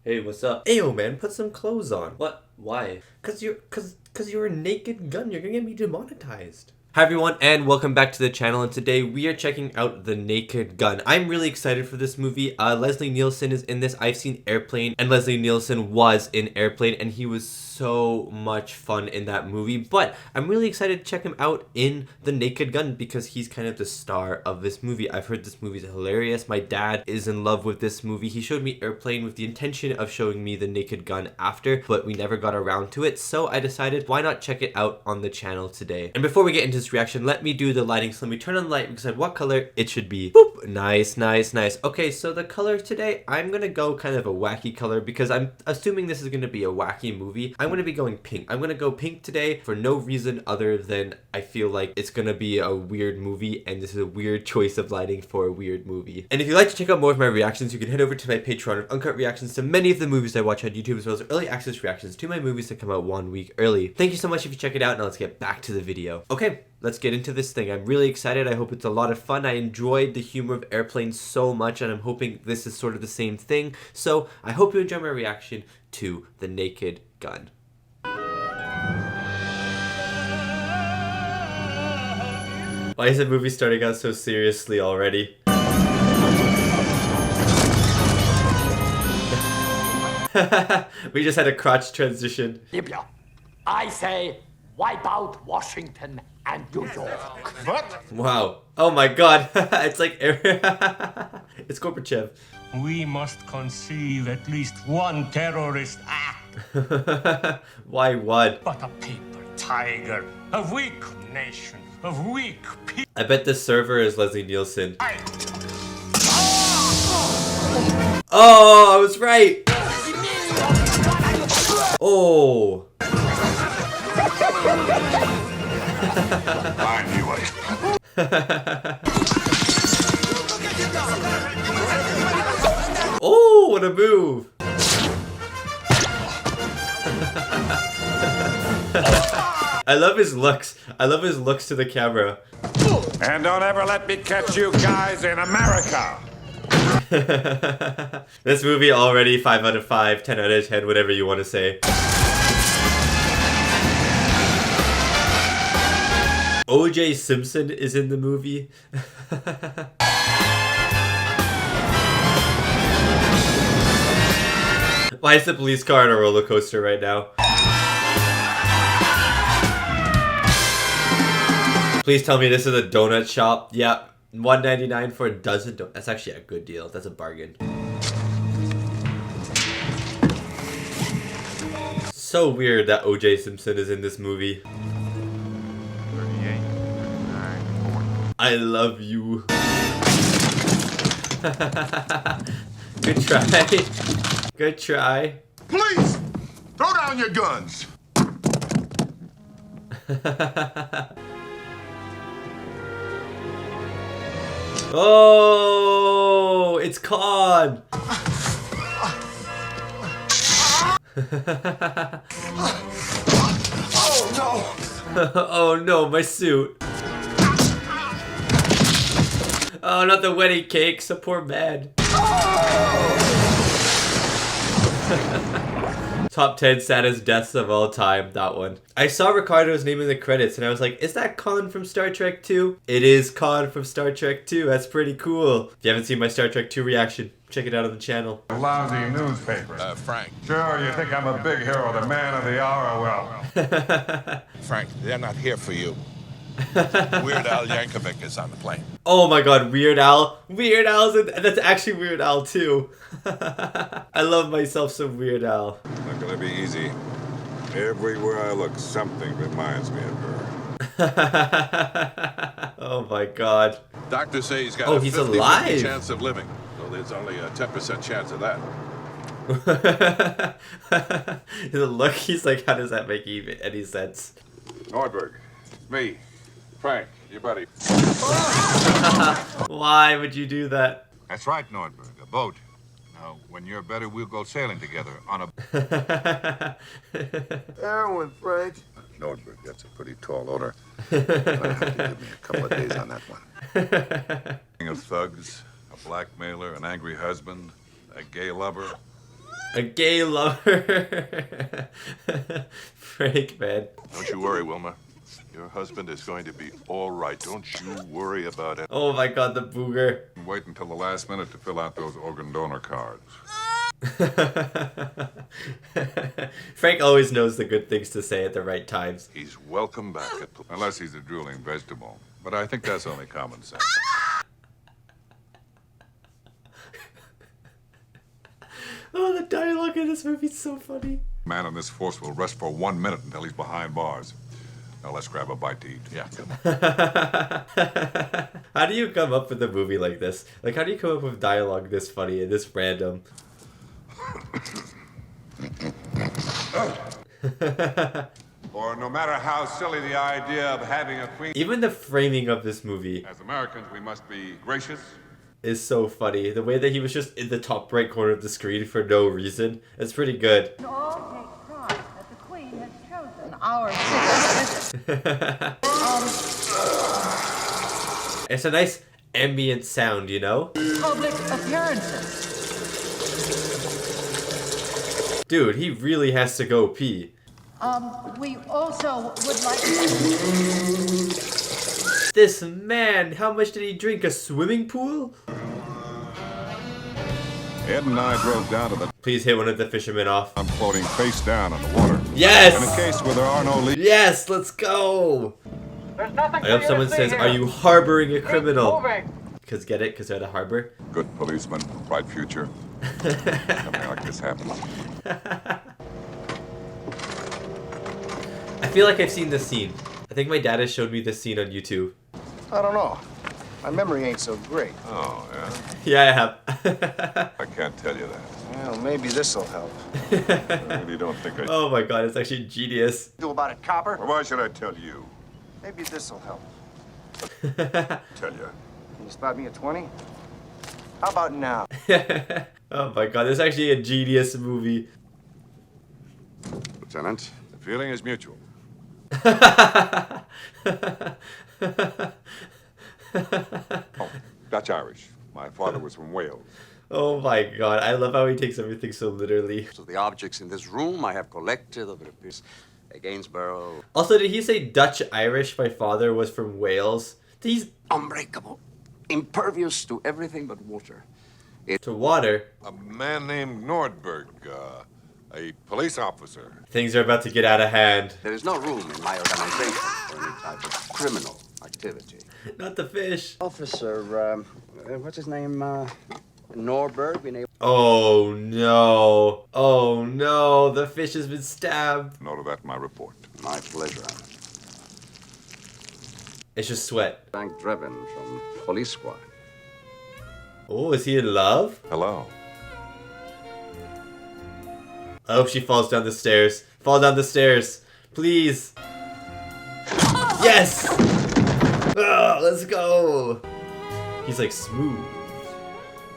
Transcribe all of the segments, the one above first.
Hey, what's up? Ayo, man, put some clothes on. What? Why? Cause you're a naked gun. You're gonna get me demonetized. Hi everyone, and welcome back to the channel, and today we are checking out The Naked Gun. I'm really excited for this movie. Leslie Nielsen is in this. I've seen Airplane, and Leslie Nielsen was in Airplane, and he was so much fun in that movie. But I'm really excited to check him out in The Naked Gun because he's kind of the star of this movie. I've heard this movie is hilarious. My dad is in love with this movie. He showed me Airplane with the intention of showing me The Naked Gun after, but we never got around to it, so I decided why not check it out on the channel today. And before we get into this reaction, let me do the lighting. So let me turn on the light and decide what color it should be. Boop. Nice, nice, nice. Okay, so the color today, I'm gonna go kind of a wacky color because I'm assuming this is gonna be a wacky movie. I'm gonna be going pink. I'm gonna go pink today for no reason other than I feel like it's gonna be a weird movie, and this is a weird choice of lighting for a weird movie. And if you'd like to check out more of my reactions, you can head over to my Patreon of uncut reactions to many of the movies I watch on YouTube, as well as early access reactions to my movies that come out 1 week early. Thank you so much if you check it out. Now let's get back to the video. Okay, let's get into this thing. I'm really excited. I hope it's a lot of fun. I enjoyed the humor of Airplane so much, and I'm hoping this is sort of the same thing. So I hope you enjoy my reaction to The Naked Gun. Why is the movie starting out so seriously already? We just had a crotch transition. Libya, I say wipe out Washington and New York. What? Wow. Oh my god. It's like... It's Gorbachev. We must conceive at least one terrorist act. Why what? But a paper tiger, a weak nation, of weak people. I bet the server is Leslie Nielsen. Oh, I was right. Oh. I knew it. Oh, what a move. I love his looks. I love his looks to the camera. And don't ever let me catch you guys in America. This movie already 5 out of 5, 10 out of 10, whatever you want to say. O.J. Simpson is in the movie. Why is the police car on a roller coaster right now? Please tell me this is a donut shop. Yeah, $1.99 for a dozen donuts. That's actually a good deal. That's a bargain. So weird that O.J. Simpson is in this movie. 38, 9, I love you. Good try. Good try. Police! Throw down your guns! Oh, it's Con. Oh no! Oh no, my suit. Oh, not the wedding cake, so poor man. Top 10 saddest deaths of all time, that one. I saw Ricardo's name in the credits and I was like, is that Khan from Star Trek 2? It is Khan from Star Trek 2, that's pretty cool. If you haven't seen my Star Trek 2 reaction, check it out on the channel. Lousy newspaper. Frank. Sure, you think I'm a big hero, the man of the hour? Well, Frank, they're not here for you. Weird Al Yankovic is on the plane. Oh my god, Weird Al. Weird Al's in, that's actually Weird Al too. I love myself some Weird Al. Not gonna be easy. Everywhere I look, something reminds me of her. Oh my god. Doctors say he's got Oh, a he's 50-50 alive. chance of living. So there's only a 10% chance of that. The look, he's like, how does that make even any sense? Nordberg, me, Frank, your buddy. Why would you do that? That's right, Nordberg. A boat. Now, when you're better, we'll go sailing together on a... Heroin, Frank. Nordberg, that's a pretty tall order. You'll have to give me a couple of days on that one. Of thugs, a blackmailer, an angry husband, a gay lover. A gay lover. Frank, man. Don't you worry, Wilma. Your husband is going to be all right. Don't you worry about it. Oh my god, the booger. Wait until the last minute to fill out those organ donor cards. Frank always knows the good things to say at the right times. He's welcome back at Unless he's a drooling vegetable. But I think that's only common sense. Oh, the dialogue in this movie is so funny. Man on this force will rest for 1 minute until he's behind bars. Now let's grab a bite to eat. Yeah, come on. How do you come up with a movie like this? Like, how do you come up with dialogue this funny and this random? For no matter how silly the idea of having a queen... Even the framing of this movie As Americans, we must be gracious. is so funny. The way that he was just in the top right corner of the screen for no reason. It's pretty good. All take pride that the Queen has chosen our visit. It's a nice ambient sound, you know? Public appearances. Dude, he really has to go pee. We also would like This man, how much did he drink? A swimming pool? Ed and I drove down to the... Please hit one of the fishermen off. I'm floating face down on the water. Yes! In a case where there are no leaks. Yes, let's go! There's nothing I hope someone says, are you harboring a criminal? moving. Cause get it? Cause they're at a harbor? Good policeman, bright future. Something like this happens. I feel like I've seen this scene. I think my dad has showed me this scene on YouTube. I don't know. My memory ain't so great. Oh, yeah? Yeah, I have. I can't tell you that. Well, maybe this'll help. I really don't think I... Oh my god, it's actually genius. Do about it, copper? Well, why should I tell you? Maybe this'll help. Tell you. Can you spot me at 20? How about now? Oh my god, this is actually a genius movie. Lieutenant, the feeling is mutual. Oh, Dutch-Irish. My father was from Wales. Oh my god, I love how he takes everything so literally. So the objects in this room I have collected over the years. Gainsborough. Also, did he say Dutch-Irish? My father was from Wales. He's Unbreakable. Impervious to everything but water. to water. A man named Nordberg, a police officer. Things are about to get out of hand. There is no room in my organization for any type of criminal activity. Not the fish. Officer, what's his name? Norberg, been able... Oh no. Oh no, the fish has been stabbed. Note of that in my report. My pleasure. It's just sweat. Frank Drebin from Police Squad. Oh, is he in love? Hello. I hope she falls down the stairs. Fall down the stairs. Please. Yes! Oh, let's go. He's like smooth.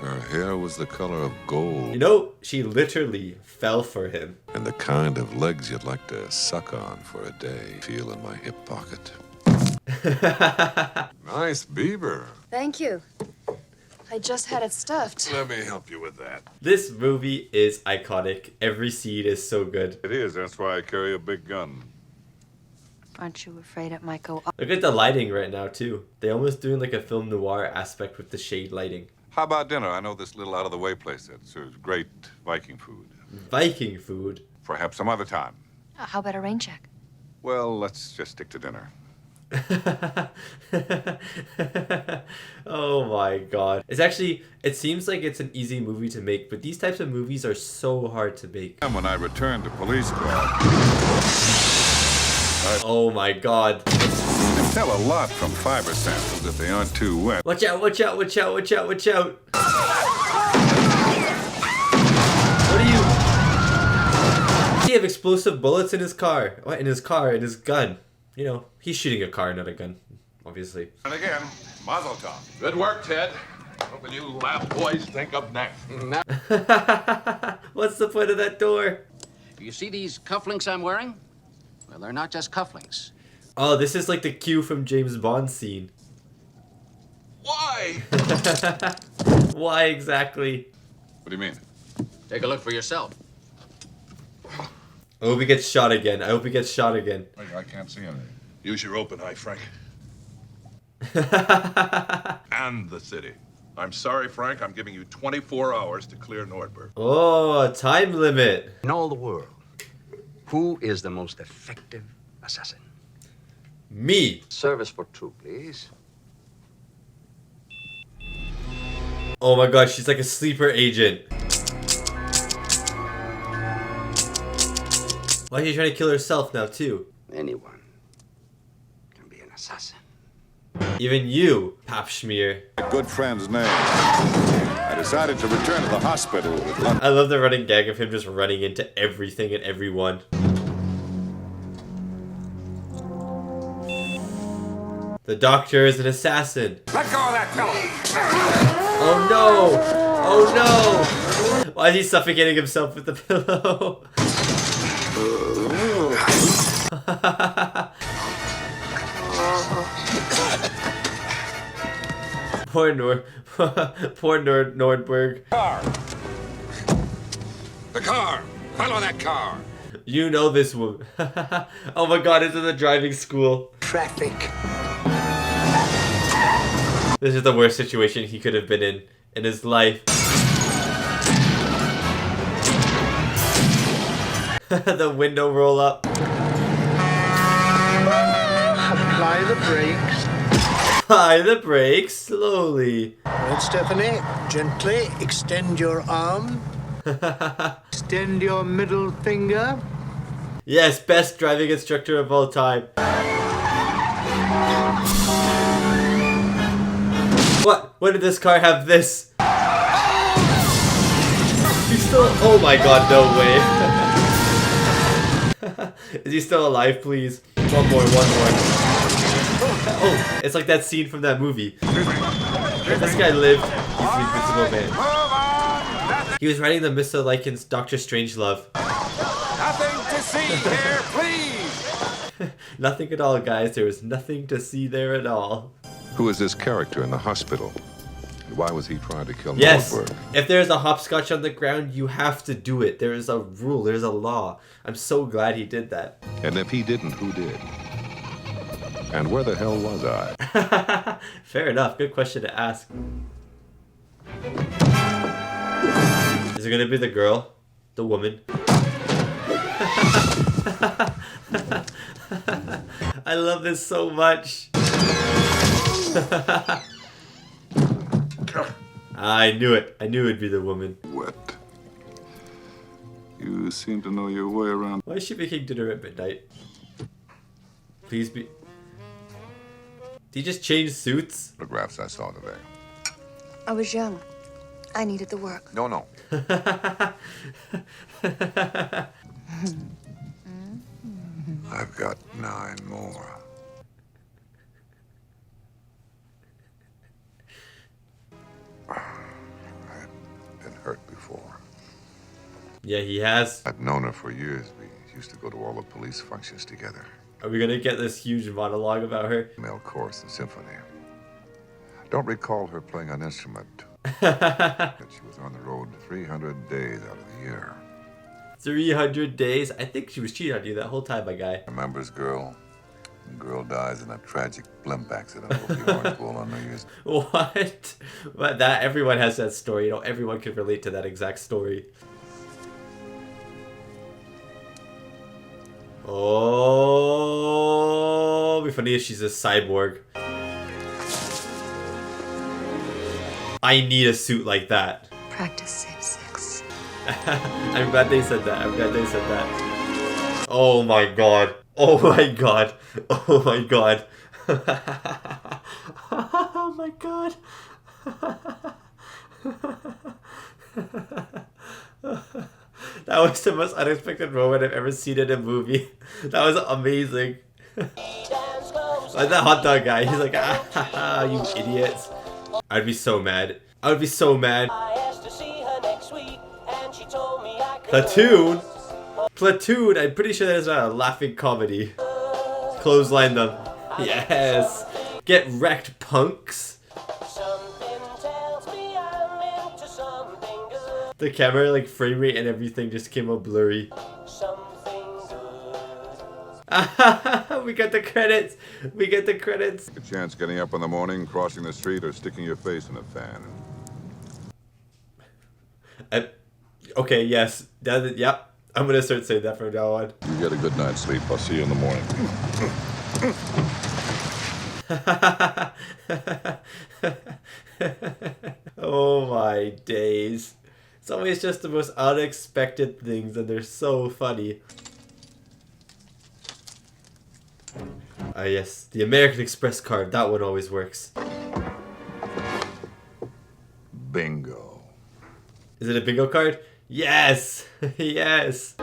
Her hair was the color of gold. You know, she literally fell for him. And the kind of legs you'd like to suck on for a day. Feel in my hip pocket. Nice beaver. Thank you. I just had it stuffed. Let me help you with that. This movie is iconic. Every scene is so good. It is. That's why I carry a big gun. Aren't you afraid it might go up? Look at the lighting right now, too. They almost doing like a film noir aspect with the shade lighting. How about dinner? I know this little out-of-the-way place that serves great Viking food. Viking food? Perhaps some other time. How about a rain check? Well, let's just stick to dinner. Oh my god. It's actually, it seems like it's an easy movie to make, but these types of movies are so hard to make. And when I returned to police squad, Oh my god. you can tell a lot from fiber samples if they aren't too wet. Watch out, watch out, watch out, watch out, watch out. What are you? He have explosive bullets in his car. What, in his car, in his gun. You know, he's shooting a car, not a gun, obviously. And again, mazel tov. Good work, Ted. What will you lab boys think of next? What's the point of that door? You see these cufflinks I'm wearing? Well, they're not just cufflinks. Oh, this is like the cue from James Bond scene. Why? Why exactly? What do you mean? Take a look for yourself. I hope he gets shot again. I hope he gets shot again. I can't see anything. Use your open eye, Frank. And the city. I'm sorry, Frank. I'm giving you 24 hours to clear Nordberg. Oh, a time limit. In all the world, who is the most effective assassin? Me. Service for two, please. Oh my god, she's like a sleeper agent. Why is she trying to kill herself now too? Anyone can be an assassin. Even you, Pap Schmear. A good friend's name. I decided to return to the hospital with London. I love the running gag of him just running into everything and everyone. The doctor is an assassin. Let go of that fellow. Oh no! Oh no! Why is he suffocating himself with the pillow? Poor Nordberg. Car. The car. Follow that car. You know this woman. Oh my god, it's in the driving school. Traffic. This is the worst situation he could have been in his life. The window roll up. Apply the brakes. Apply the brakes slowly. Right, Stephanie. Gently extend your arm. Extend your middle finger. Yes, best driving instructor of all time. What? When did this car have this? He's still... Oh my god, no way. Is he still alive, please? One more. Oh, it's like that scene from that movie. If this guy lived, he's the Invincible Man. He was writing the Mr. Likens Dr. Strangelove. Nothing to see here, please. Nothing at all, guys. There was nothing to see there at all. Who is this character in the hospital? And why was he trying to kill Yes, Nordberg? if there's a hopscotch on the ground, you have to do it. There is a rule, there's a law. I'm so glad he did that. And if he didn't, who did? And where the hell was I? Fair enough, good question to ask. Is it gonna be the girl? The woman? I love this so much. I knew it. I knew it'd be the woman. Wet. You seem to know your way around. Why is she making dinner at midnight? Please be... Did he just change suits? Photographs I saw today. I was young. I needed the work. No. I've got 9 more. I've been hurt before. Yeah, he has. I've known her for years. We used to go to all the police functions together. Are we gonna get this huge monologue about her? Male chorus and symphony. Don't recall her playing an instrument. But she was on the road 300 days out of the year. 300 days? I think she was cheating on you that whole time, my guy. Remembers girl? Girl dies in a tragic blimp accident over the Orange Bowl on New Year's. What? But that everyone has that story. You know, everyone can relate to that exact story. Oh, it'd be funny if she's a cyborg. I need a suit like that. Practice safe sex. I'm glad they said that. Oh my god. Oh my god. Oh my god. Oh my god. That was the most unexpected moment I've ever seen in a movie. That was amazing. Like that hot dog guy, he's like, ah, you idiots. I'd be so mad. I would be so mad. Platoon? Platoon? I'm pretty sure that is not a laughing comedy. Clothesline them. Yes. Get wrecked, punks. The camera, like, frame rate and everything just came out blurry. We got the credits. We get the credits. A chance getting up in the morning, crossing the street, or sticking your face in a fan. Okay, yes. Yep. I'm gonna start saying that from now on. You get a good night's sleep. I'll see you in the morning. Oh my days. It's always just the most unexpected things and they're so funny. Ah yes, the American Express card, that one always works. Bingo. Is it a bingo card? Yes! Yes!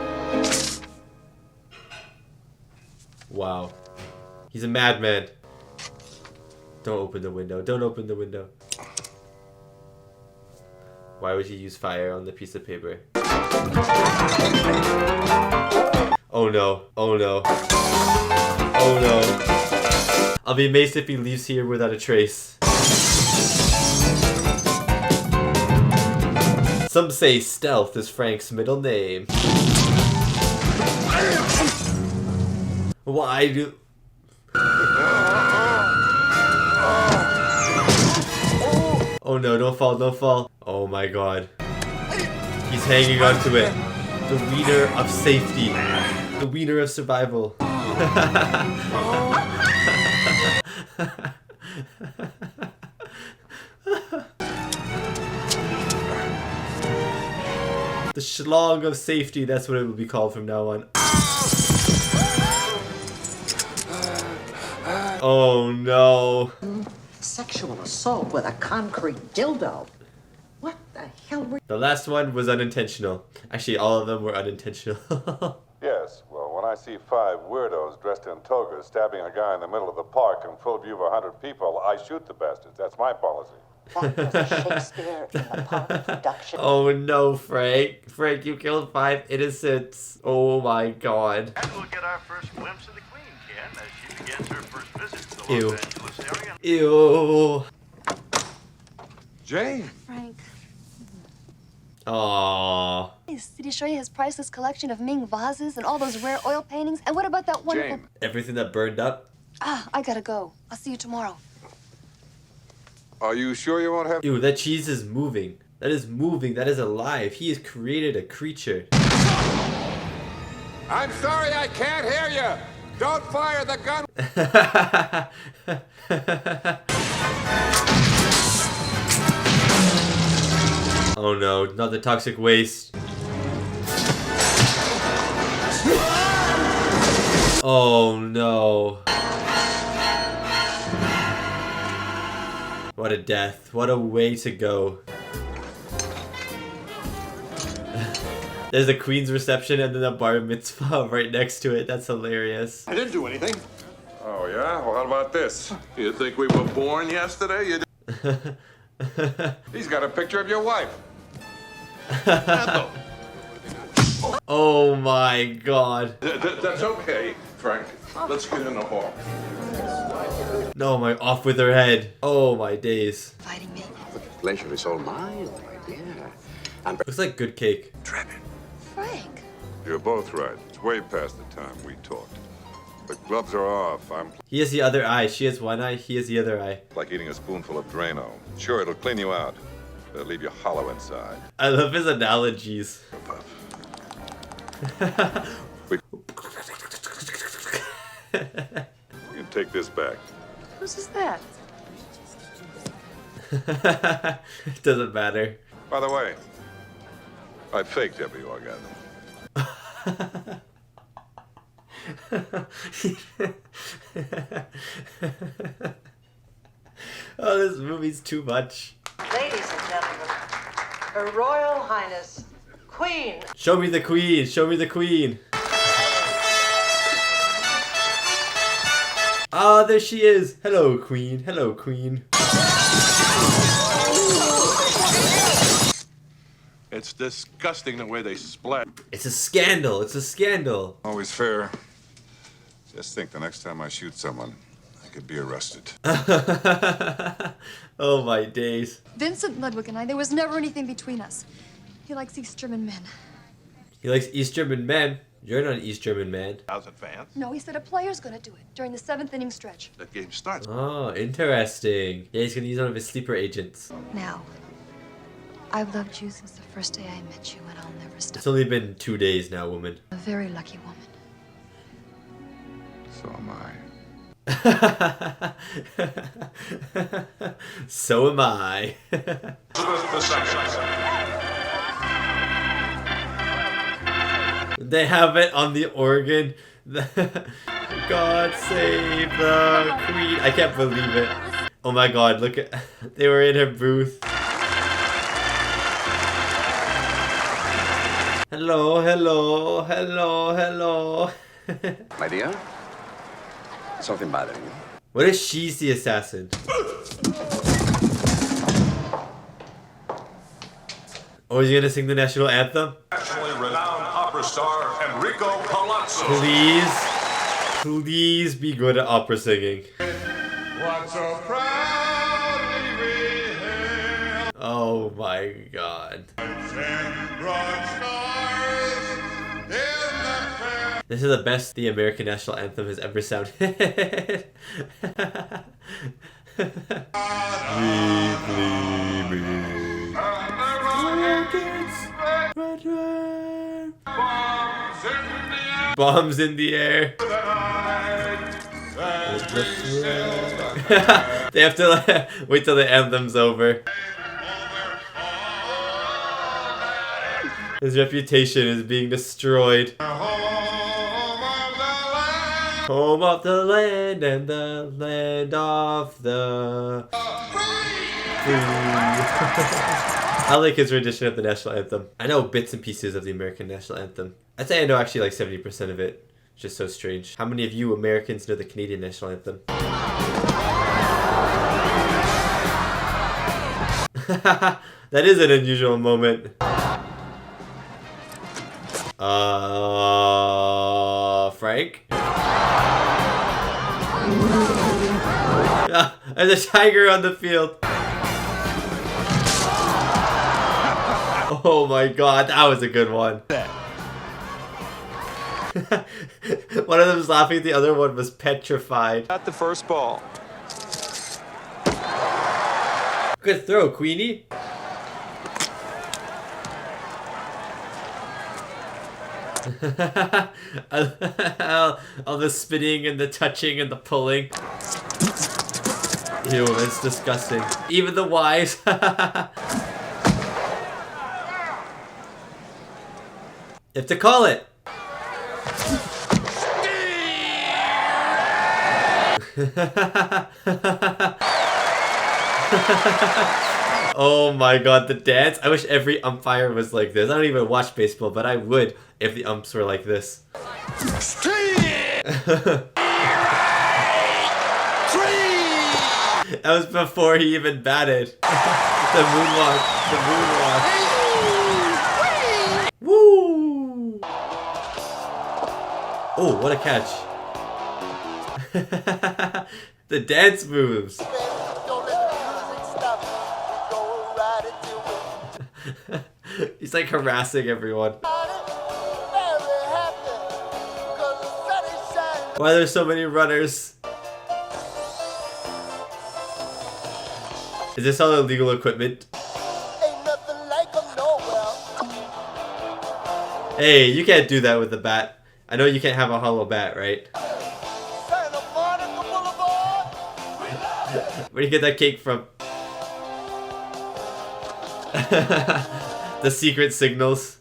Wow. He's a madman. Don't open the window. Don't open the window. Why would you use fire on the piece of paper? Oh no. Oh no. Oh no. I'll be amazed if he leaves here without a trace. Some say stealth is Frank's middle name. Why do... Oh no, don't fall, don't fall. Oh my god. He's hanging on to it. The wiener of safety. The wiener of survival. The schlong of safety, that's what it will be called from now on. Oh no. Sexual assault with a concrete dildo. What the hell were... The last one was unintentional. Actually, all of them were unintentional. Yes, well, when I see 5 weirdos dressed in togas stabbing a guy in the middle of the park in full view of 100 people, I shoot the bastards. That's my policy. That was a Shakespeare in the Park production. Oh no, Frank. Frank, you killed 5 innocents. Oh my god. And we'll get our first glimpse of the Queen, Ken, as she begins her first visit to the Ew. Los Angeles area. Ew. Jane! Frank. Aww. Did he show you his priceless collection of Ming vases and all those rare oil paintings? And what about that wonderful... Jane. Everything that burned up? Ah, I gotta go. I'll see you tomorrow. Are you sure you won't have... Ew, that cheese is moving. That is moving. That is alive. He has created a creature. I'm sorry I can't hear you. Don't fire the gun. Oh no, not the toxic waste. Oh no. What a death. What a way to go. There's a Queen's reception and then a bar mitzvah right next to it. That's hilarious. I didn't do anything. Oh, yeah? Well, how about this? You think we were born yesterday? You He's got a picture of your wife. Oh my god. That's okay, Frank. Let's get in the hall. No, my off with her head. Oh my days. Fighting me. The pleasure is all mine, my dear. And Looks like good cake. Frank. You're both right. It's way past the time we talked. The gloves are off. I'm He has the other eye. She has one eye. He has the other eye. like eating a spoonful of Drano. Sure, it'll clean you out. But it'll leave you hollow inside. I love his analogies. You can take this back. Whose is that? It doesn't matter. By the way, I faked every orgasm. Oh, this movie's too much. Ladies and gentlemen, Her Royal Highness, Queen. Show me the Queen. Show me the Queen. Ah, there she is. Hello, Queen. Hello, Queen. It's disgusting the way they splat. It's a scandal. It's a scandal. Always fair. Just think the next time I shoot someone, I could be arrested. Oh my days. Vincent Ludwig and I, there was never anything between us. He likes East German men. He likes East German men. You're not an East German man. How's it, Vance? No, he said a player's gonna do it during the 7th inning stretch. That game starts. Oh, interesting. Yeah, he's gonna use one of his sleeper agents. Now, I've loved you since the first day I met you, and I'll never stop. It's only been 2 days now, woman. A very lucky woman. So am I. So am I. They have it on the organ. God save the Queen. I can't believe it. Oh my god, look at... They were in her booth. Hello, hello, hello, hello. My dear? Something bothering you? What if she's the assassin? Oh, is he gonna sing the national anthem? Nationally renowned opera star Enrico Palazzo. Please be good at opera singing. What's so proudly we hail Oh my god. 10 broad stars in the fair. This is the best the American national anthem has ever sounded. Bombs in the air. They have to wait till the anthem's over. His reputation is being destroyed. Home of the land and the land of the free. I like his rendition of the national anthem. I know bits and pieces of the American national anthem. I'd say I know actually like 70% of it. It's just so strange. How many of you Americans know the Canadian national anthem? That is an unusual moment. Frank? There's a tiger on the field. Oh my god, that was a good one. One of them was laughing, the other one was petrified. At the first ball. Good throw, Queenie. All the spinning and the touching and the pulling. Ew, that's disgusting. Even the Y's. You have to call it. Oh my god, the dance. I wish every umpire was like this. I don't even watch baseball, but I would if the umps were like this. That was before he even batted. The moonwalk. The moonwalk. Woo! Oh, what a catch. The dance moves. He's like harassing everyone. Why are there so many runners? Is this all illegal equipment? Hey, you can't do that with the bat. I know you can't have a hollow bat, right? Where do you get that cake from? The secret signals.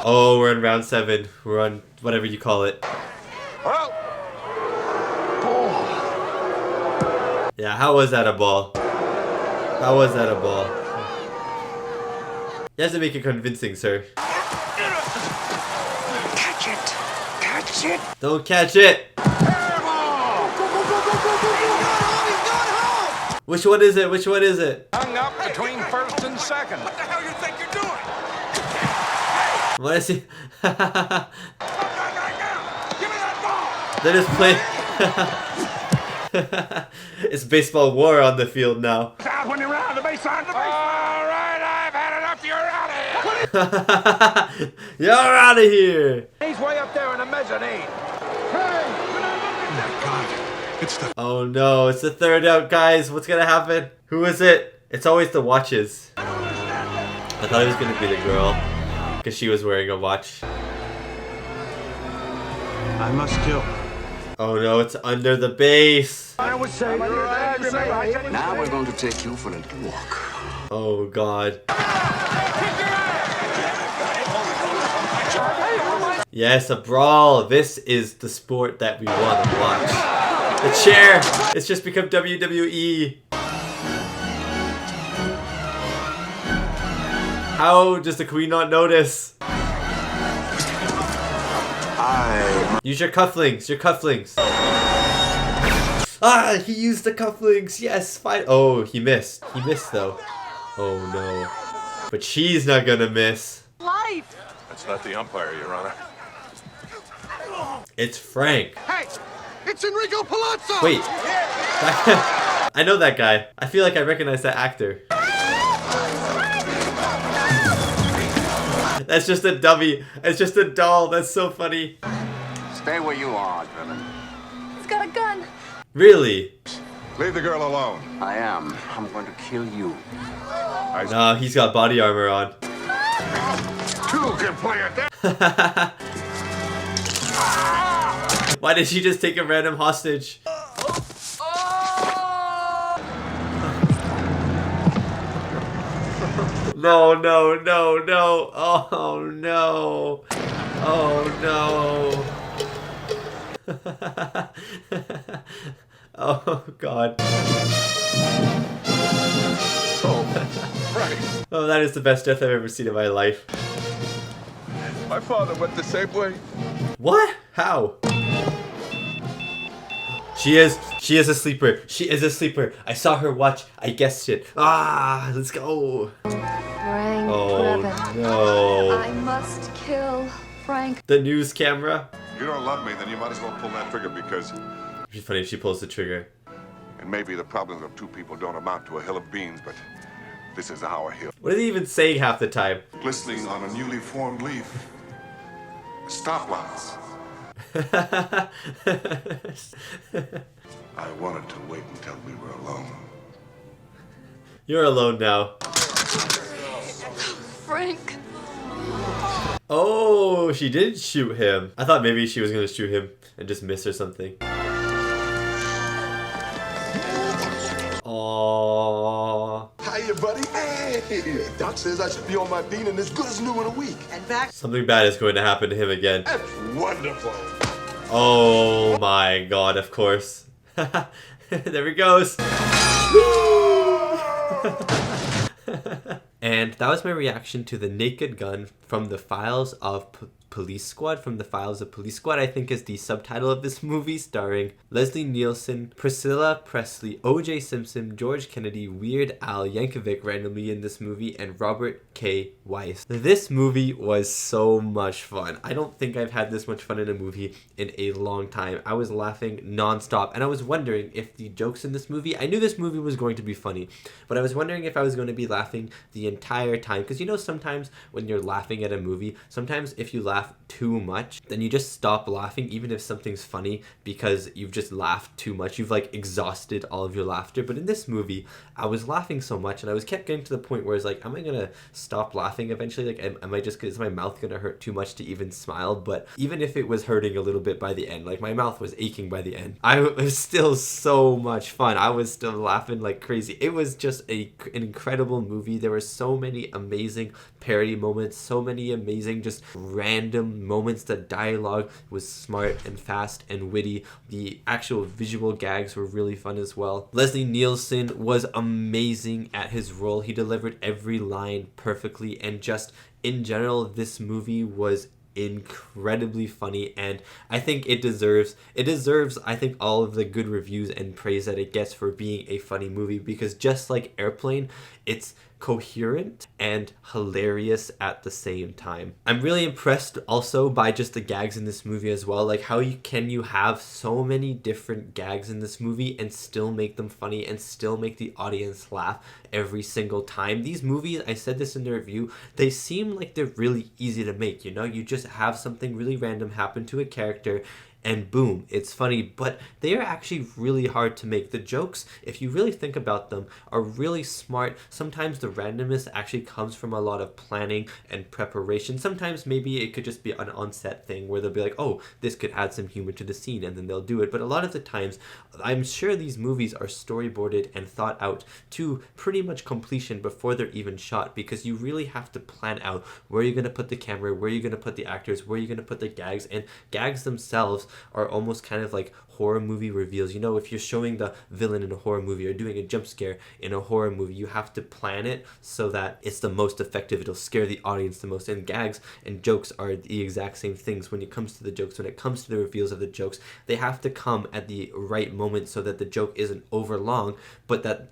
Oh, we're in round 7. We're on whatever you call it. Yeah, how was that a ball? How was that a ball? You have to make it convincing, sir. Catch it! Catch it! Don't catch it! Which one is it? Which one is it? Hung up between first and second. What the hell you think you're doing? What is he? Give me that ball! They're just playing. It's baseball war on the field now. Out when you're around the base. son. All right, I've had enough. You're out of here. You're out of here. He's way up there in the mezzanine. Oh no, it's the third out, guys. What's gonna happen? Who is it? It's always the watches. I thought it was gonna be the girl because she was wearing a watch. I must kill. Oh no, it's under the base. I would say. Now we're going to take you for a little walk. Oh god. Yes, a brawl. This is the sport that we want to watch. The chair. It's just become WWE. How does the queen not notice? Use your cufflinks. Your cufflinks. Ah, he used the cufflinks. Yes, fine. Oh, he missed. He missed though. Oh no. But she's not gonna miss. Life. That's not the umpire, Your Honor. It's Frank. Hey, it's Enrico Palazzo. Wait. I know that guy. I feel like I recognize that actor. That's just a dummy. It's just a doll. That's so funny. Stay where you are, Driven. He's got a gun. Really? Leave the girl alone. I am. I'm going to kill you. No, he's got body armor on. Two can play at that. Why did she just take a random hostage? No, no, no, no. Oh, no. Oh, no. Oh, God. Oh, Frank. Oh, that is the best death I've ever seen in my life. My father went the same way. What? How? She is a sleeper. She is a sleeper. I saw her watch. I guessed it. Ah, let's go. Frank Oh, Griffin. no. I must kill Frank. The news camera. If you don't love me, then you might as well pull that trigger because... It'd be funny if she pulls the trigger. And maybe the problems of two people don't amount to a hill of beans, but this is our hill. What is he even saying half the time? Glistening on a newly formed leaf. Stoplights. I wanted to wait until we were alone. You're alone now. Frank. Oh, she did shoot him. I thought maybe she was gonna shoot him and just miss or something. Aww. Hiya, buddy. Hey, Doc says I should be on my bean and as good as new in a week. And back. Something bad is going to happen to him again. That's wonderful. Oh my god, of course. There he goes. And that was my reaction to The Naked Gun from the Files of Police Squad. From the Files of Police Squad, I think is the subtitle of this movie, starring Leslie Nielsen, Priscilla, Presley, O.J. Simpson, George Kennedy, Weird Al Yankovic randomly in this movie, and Robert K. Weiss. This movie was so much fun. I don't think I've had this much fun in a movie in a long time. I was laughing non-stop, and I was wondering if the jokes in this movie, I knew this movie was going to be funny, but I was wondering if I was going to be laughing the entire time, because you know sometimes when you're laughing at a movie, sometimes if you laugh too much, then you just stop laughing even if something's funny because you've just laughed too much. You've like exhausted all of your laughter. But in this movie, I was laughing so much and I was kept getting to the point where it's like, am I gonna stop laughing eventually? Like, am I just, is my mouth gonna hurt too much to even smile? But even if it was hurting a little bit by the end, like my mouth was aching by the end, it was still so much fun. I was still laughing like crazy. It was just an incredible movie. There were so many amazing parody moments, so many amazing just random moments. The dialogue was smart and fast and witty. The actual visual gags were really fun as well. Leslie Nielsen was amazing at his role. He delivered every line perfectly, and just in general, this movie was incredibly funny, and I think it deserves I think all of the good reviews and praise that it gets for being a funny movie, because just like Airplane, it's coherent and hilarious at the same time. I'm really impressed also by just the gags in this movie as well. Like, how can you have so many different gags in this movie and still make them funny and still make the audience laugh every single time? These movies, I said this in the review, they seem like they're really easy to make, you know? You just have something really random happen to a character and boom, it's funny, but they are actually really hard to make. The jokes, if you really think about them, are really smart. Sometimes the randomness actually comes from a lot of planning and preparation. Sometimes maybe it could just be an on-set thing where they'll be like, oh, this could add some humor to the scene, and then they'll do it. But a lot of the times, I'm sure these movies are storyboarded and thought out to pretty much completion before they're even shot, because you really have to plan out where you're going to put the camera, where you're going to put the actors, where you're going to put the gags, and gags themselves are almost kind of like horror movie reveals. You know, if you're showing the villain in a horror movie or doing a jump scare in a horror movie, you have to plan it so that it's the most effective. It'll scare the audience the most. And gags and jokes are the exact same things. When it comes to the jokes, when it comes to the reveals of the jokes, they have to come at the right moment so that the joke isn't over long, but that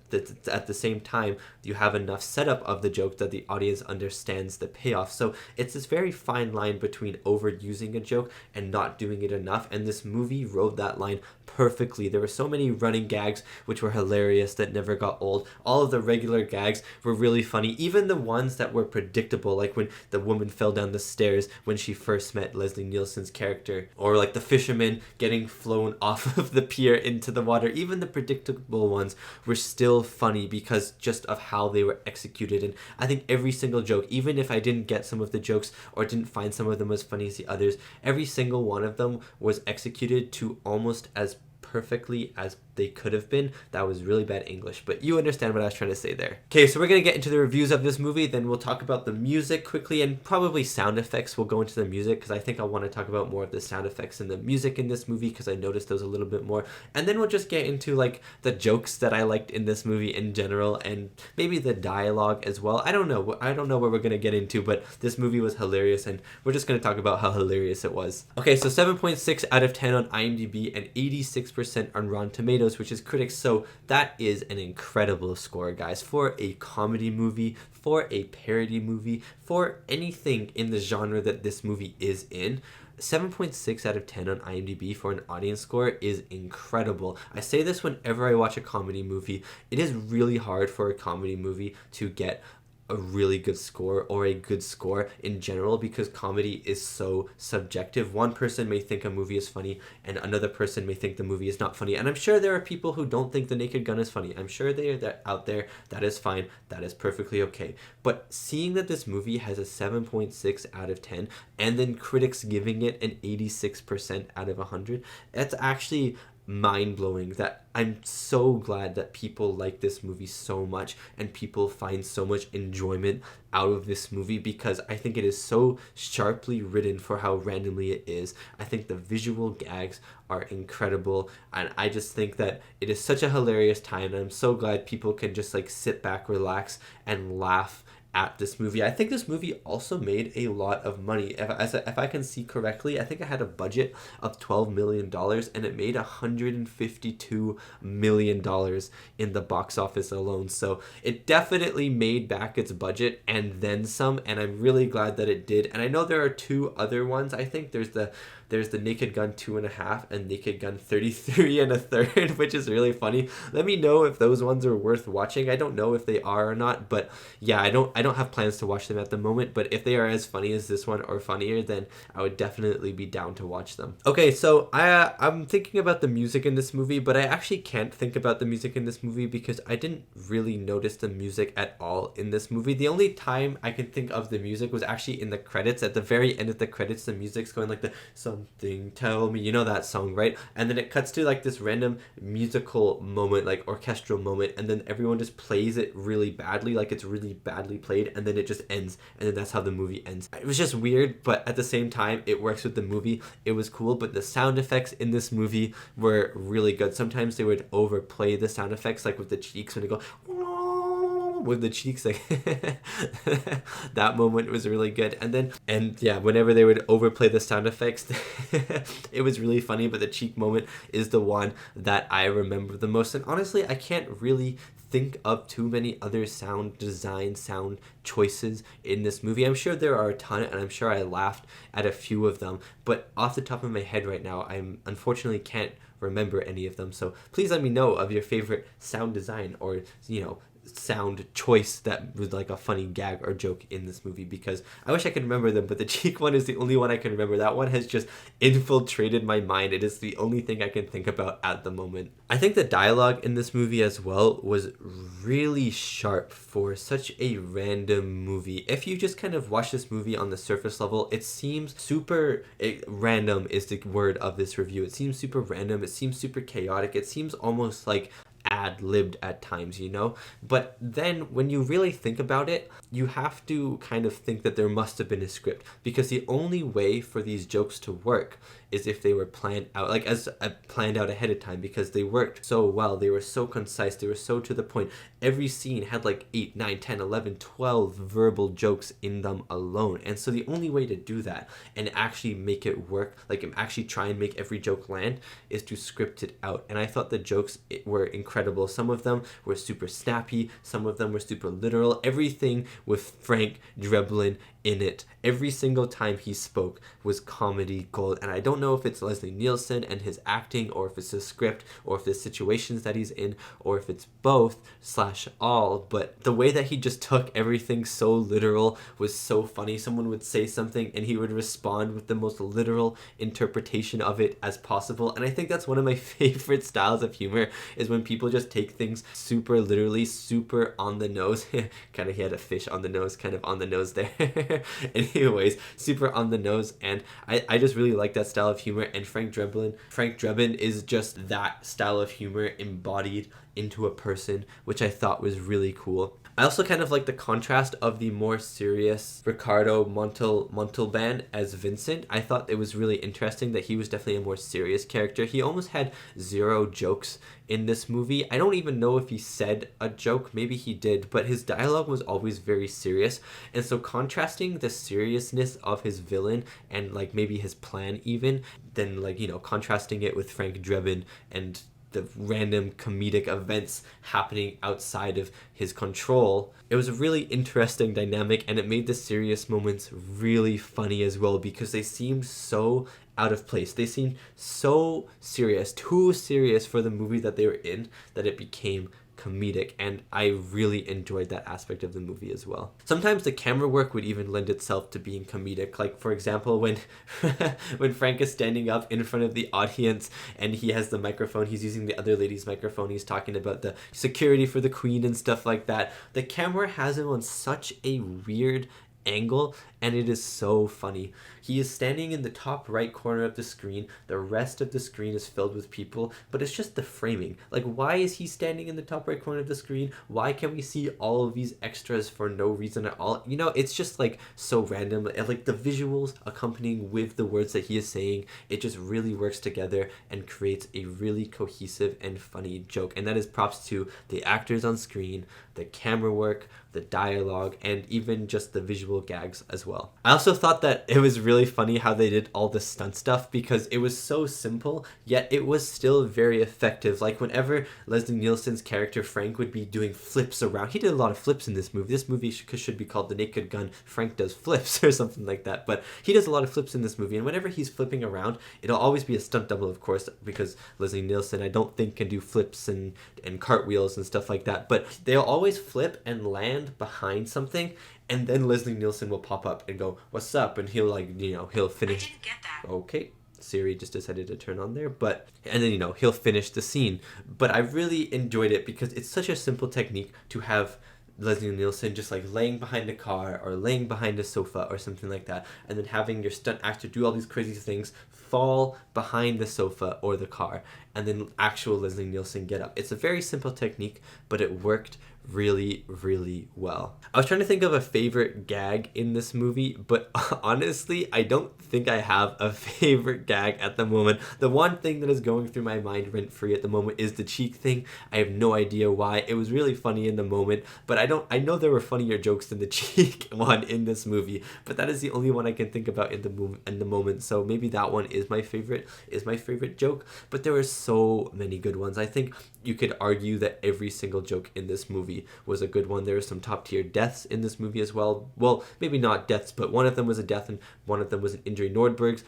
at the same time you have enough setup of the joke that the audience understands the payoff. So it's this very fine line between overusing a joke and not doing it enough, and this movie rode that line perfectly. There were so many running gags which were hilarious that never got old. All of the regular gags were really funny, even the ones that were predictable, like when the woman fell down the stairs when she first met Leslie Nielsen's character, or like the fisherman getting flown off of the pier into the water. Even the predictable ones were still funny because just of how they were executed. And I think every single joke, even if I didn't get some of the jokes or didn't find some of them as funny as the others, every single one of them was executed to almost as perfectly as they could have been. That was really bad English, but you understand what I was trying to say there. Okay, so we're gonna get into the reviews of this movie, then we'll talk about the music quickly, and probably sound effects. We'll go into the music because I think I want to talk about more of the sound effects and the music in this movie because I noticed those a little bit more. And then we'll just get into like the jokes that I liked in this movie in general, and maybe the dialogue as well. I don't know what we're gonna get into, but this movie was hilarious, and we're just gonna talk about how hilarious it was. Okay, so 7.6 out of 10 on IMDb and 86% on Rotten Tomatoes, which is critics. So that is an incredible score, guys, for a comedy movie, for a parody movie, for anything in the genre that this movie is in. 7.6 out of 10 on IMDb for an audience score is incredible. I say this whenever I watch a comedy movie. It is really hard for a comedy movie to get a really good score or a good score in general, because comedy is so subjective. One person may think a movie is funny and another person may think the movie is not funny, and I'm sure there are people who don't think The Naked Gun is funny. I'm sure they are out there. That is fine. That is perfectly okay. But seeing that this movie has a 7.6 out of 10 and then critics giving it an 86% out of 100, that's actually mind-blowing. That I'm so glad that people like this movie so much and people find so much enjoyment out of this movie, because I think it is so sharply written for how randomly it is. I think the visual gags are incredible, and I just think that it is such a hilarious time, and I'm so glad people can just like sit back, relax, and laugh at this movie. I think this movie also made a lot of money. If I can see correctly, I think I had a budget of $12 million and it made $152 million in the box office alone. So it definitely made back its budget and then some, and I'm really glad that it did. And I know there are two other ones. I think there's the Naked Gun 2.5 and Naked Gun 33 1/3, which is really funny. Let me know if those ones are worth watching. I don't know if they are or not, but yeah, I don't have plans to watch them at the moment, but if they are as funny as this one or funnier, then I would definitely be down to watch them. Okay, so I'm thinking about the music in this movie, but I actually can't think about the music in this movie because I didn't really notice the music at all in this movie. The only time I can think of the music was actually in the credits. At the very end of the credits, the music's going like the something tell me, you know that song, right? And then it cuts to like this random musical moment, like orchestral moment, and then everyone just plays it really badly, like it's really badly played, and then it just ends, and then that's how the movie ends. It was just weird, but at the same time it works with the movie. It was cool, but the sound effects in this movie were really good. Sometimes they would overplay the sound effects, like with the cheeks when they go oh, with the cheeks, like that moment was really good. And yeah, whenever they would overplay the sound effects, it was really funny, but the cheek moment is the one that I remember the most. And honestly, I can't really think of too many other sound design, sound choices in this movie. I'm sure there are a ton, and I'm sure I laughed at a few of them, but off the top of my head right now, I unfortunately can't remember any of them. So please let me know of your favorite sound design or, you know, sound choice that was like a funny gag or joke in this movie, because I wish I could remember them, but the cheek one is the only one I can remember. That one has just infiltrated my mind. It is the only thing I can think about at the moment. I think the dialogue in this movie as well was really sharp for such a random movie. If you just kind of watch this movie on the surface level, it seems super random is the word of this review. It seems super random. It seems super chaotic. It seems almost like ad-libbed at times, you know? But then when you really think about it, you have to kind of think that there must have been a script, because the only way for these jokes to work is if they were planned out, like as planned out ahead of time, because they worked so well. They were so concise. They were so to the point. Every scene had like 8, 9, 10, 11, 12 verbal jokes in them alone. And so the only way to do that and actually make it work, like actually try and make every joke land, is to script it out. And I thought the jokes were incredible. Some of them were super snappy. Some of them were super literal. Everything with Frank Drebin in it, every single time he spoke, was comedy gold. And I don't know if it's Leslie Nielsen and his acting, or if it's the script, or if the situations that he's in, or if it's both / all, but the way that he just took everything so literal was so funny. Someone would say something and he would respond with the most literal interpretation of it as possible. And I think that's one of my favorite styles of humor, is when people just take things super literally, super on the nose. Kind of, he had a fish on the nose, kind of on the nose there. Anyways, super on the nose, and I just really like that style of humor. And Frank Drebin is just that style of humor embodied into a person, which I thought was really cool. I also kind of like the contrast of the more serious Ricardo Montalban as Vincent. I thought it was really interesting that he was definitely a more serious character. He almost had 0 jokes in this movie. I don't even know if he said a joke. Maybe he did, but his dialogue was always very serious. And so contrasting the seriousness of his villain and like maybe his plan even, then like, you know, contrasting it with Frank Drebin and the random comedic events happening outside of his control. It was a really interesting dynamic, and it made the serious moments really funny as well, because they seemed so out of place. They seemed so serious, too serious for the movie that they were in, that it became comedic, and I really enjoyed that aspect of the movie as well. Sometimes the camera work would even lend itself to being comedic, like for example when when Frank is standing up in front of the audience and he has the microphone, he's using the other lady's microphone, he's talking about the security for the queen and stuff like that. The camera has him on such a weird angle, and it is so funny. He is standing in the top right corner of the screen. The rest of the screen is filled with people, but it's just the framing. Like, why is he standing in the top right corner of the screen? Why can we see all of these extras for no reason at all? You know, it's just like so random. And like the visuals accompanying with the words that he is saying, it just really works together and creates a really cohesive and funny joke. And that is props to the actors on screen, the camera work, the dialogue, and even just the visual gags as well. I also thought that it was really funny how they did all the stunt stuff, because it was so simple, yet it was still very effective. Like whenever Leslie Nielsen's character Frank would be doing flips around, he did a lot of flips in this movie. This movie should be called The Naked Gun, Frank Does Flips, or something like that, but he does a lot of flips in this movie, and whenever he's flipping around, it'll always be a stunt double, of course, because Leslie Nielsen, I don't think, can do flips and cartwheels and stuff like that, but they'll always flip and land behind something, and then Leslie Nielsen will pop up and go, "What's up?" And he'll like, you know, he'll finish. I didn't get that. Okay. Siri just decided to turn on there, and then, you know, he'll finish the scene. But I really enjoyed it because it's such a simple technique to have Leslie Nielsen just like laying behind a car or laying behind a sofa or something like that, and then having your stunt actor do all these crazy things, fall behind the sofa or the car, and then actual Leslie Nielsen get up. It's a very simple technique, but it worked really, really well. I was trying to think of a favorite gag in this movie, but honestly, I don't think I have a favorite gag at the moment. The one thing that is going through my mind rent-free at the moment is the cheek thing. I have no idea why. It was really funny in the moment, but I know there were funnier jokes than the cheek one in this movie, but that is the only one I can think about in the moment. So maybe that one is my favorite joke, but there were so many good ones. I think you could argue that every single joke in this movie was a good one. There were some top tier deaths in this movie as well. Well, maybe not deaths, but one of them was a death and one of them was an injury. Nordberg's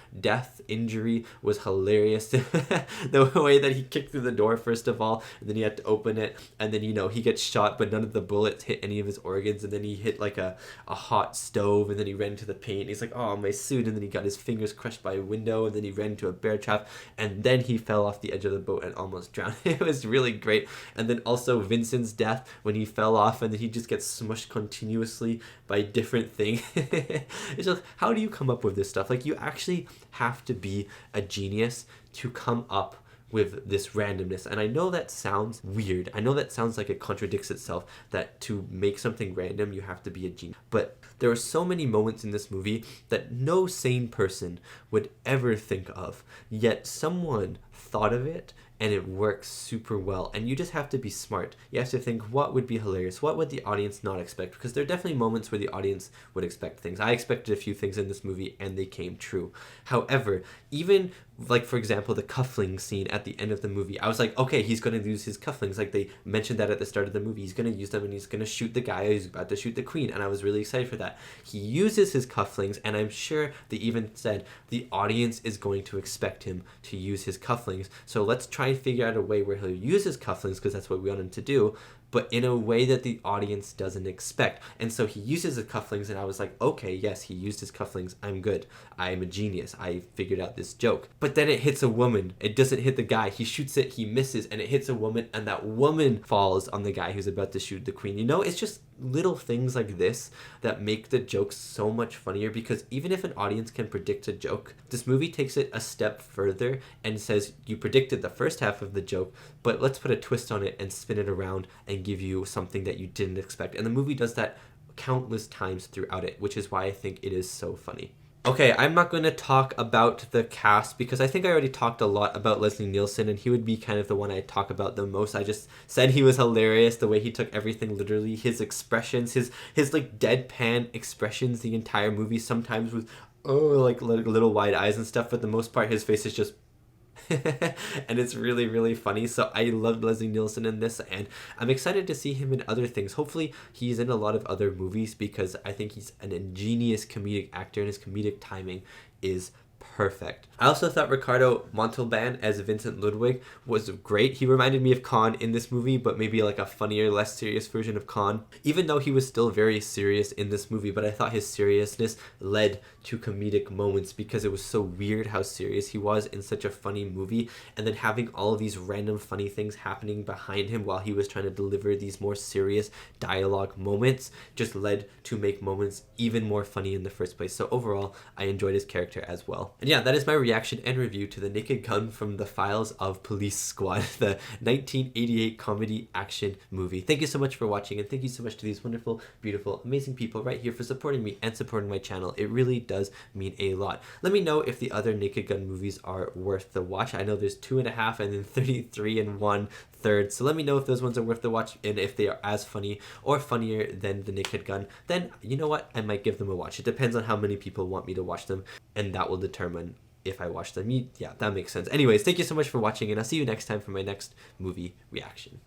injury was hilarious. The way that he kicked through the door, first of all, and then he had to open it, and then, you know, he gets shot, but none of the bullets hit any of his organs, and then he hit like a hot stove, and then he ran to the paint. He's like, oh, my suit, and then he got his fingers crushed by a window, and then he ran into a bear trap, and then he fell off the edge of the boat and almost drowned. It was really great. And then also Vincent's death when he fell off and then he just gets smushed continuously by different things. It's just, how do you come up with this stuff? Like, you actually have to be a genius to come up with this randomness. And I know that sounds weird. I know that sounds like it contradicts itself, that to make something random, you have to be a genius. But there are so many moments in this movie that no sane person would ever think of, yet someone thought of it and it works super well. And you just have to be smart. You have to think, what would be hilarious? What would the audience not expect? Because there are definitely moments where the audience would expect things. I expected a few things in this movie and they came true. However, even like, for example, the cuffling scene at the end of the movie, I was like, okay, he's going to use his cufflings. Like, they mentioned that at the start of the movie. He's going to use them and he's going to shoot the guy who's about to shoot the queen. And I was really excited for that. He uses his cufflings, and I'm sure they even said the audience is going to expect him to use his cufflings. So let's try and figure out a way where he'll use his cufflings, because that's what we want him to do, but in a way that the audience doesn't expect. And so he uses the cufflings, and I was like, okay, yes, he used his cufflings. I'm good. I'm a genius. I figured out this joke. But then it hits a woman. It doesn't hit the guy. He shoots it, he misses, and it hits a woman, and that woman falls on the guy who's about to shoot the queen. You know, it's just little things like this that make the jokes so much funnier, because even if an audience can predict a joke, this movie takes it a step further and says, you predicted the first half of the joke, but let's put a twist on it and spin it around and give you something that you didn't expect. And the movie does that countless times throughout it, which is why I think it is so funny. Okay, I'm not going to talk about the cast because I think I already talked a lot about Leslie Nielsen, and he would be kind of the one I'd talk about the most. I just said he was hilarious, the way he took everything literally, his expressions, his like deadpan expressions the entire movie, sometimes with like little wide eyes and stuff, but for the most part his face is just and it's really, really funny. So I loved Leslie Nielsen in this, and I'm excited to see him in other things. Hopefully he's in a lot of other movies, because I think he's an ingenious comedic actor and his comedic timing is perfect. I also thought Ricardo Montalban as Vincent Ludwig was great. He reminded me of Khan in this movie, but maybe like a funnier, less serious version of Khan, even though he was still very serious in this movie. But I thought his seriousness led to comedic moments, because it was so weird how serious he was in such a funny movie, and then having all of these random funny things happening behind him while he was trying to deliver these more serious dialogue moments just led to make moments even more funny in the first place. So overall, I enjoyed his character as well. And yeah, that is my reaction and review to The Naked Gun from the Files of Police Squad, the 1988 comedy action movie. Thank you so much for watching, and thank you so much to these wonderful, beautiful, amazing people right here for supporting me and supporting my channel. It really does mean a lot. Let me know if the other Naked Gun movies are worth the watch. I know there's 2.5 and then 33 and 1/3. So let me know if those ones are worth the watch, and if they are as funny or funnier than The Naked Gun, then you know what? I might give them a watch. It depends on how many people want me to watch them, and that will determine if I watch them. Yeah, that makes sense. Anyways, thank you so much for watching, and I'll see you next time for my next movie reaction.